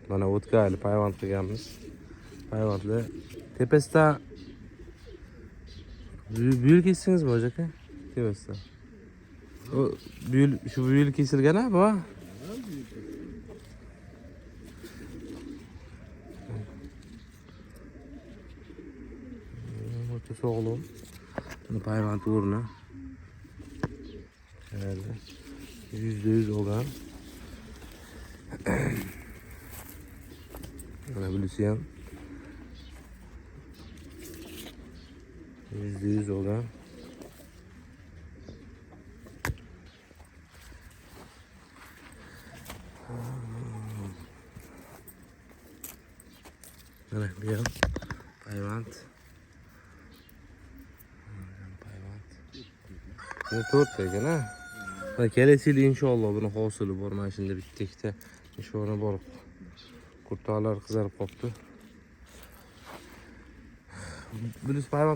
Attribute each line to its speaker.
Speaker 1: Mana o'tgan yili payvand qilganmiz. Payvandlar tepasidan bu yil kesdingizmi hoji aka? Tepasidan. O bu yil kesilgan-a bu? O'ta sog'lom. Buni payvand o'rni. %100 olgan. Mana bunisi ham %100 olgan. Mana bu ham payvand. Bu 4 ekan-a. Mana kelasi yil inshaalloh buni hosili bor. Mana shunda bitta ikkita nishona bor. Qurtoqlar qizarib qopti. Bunisi payvand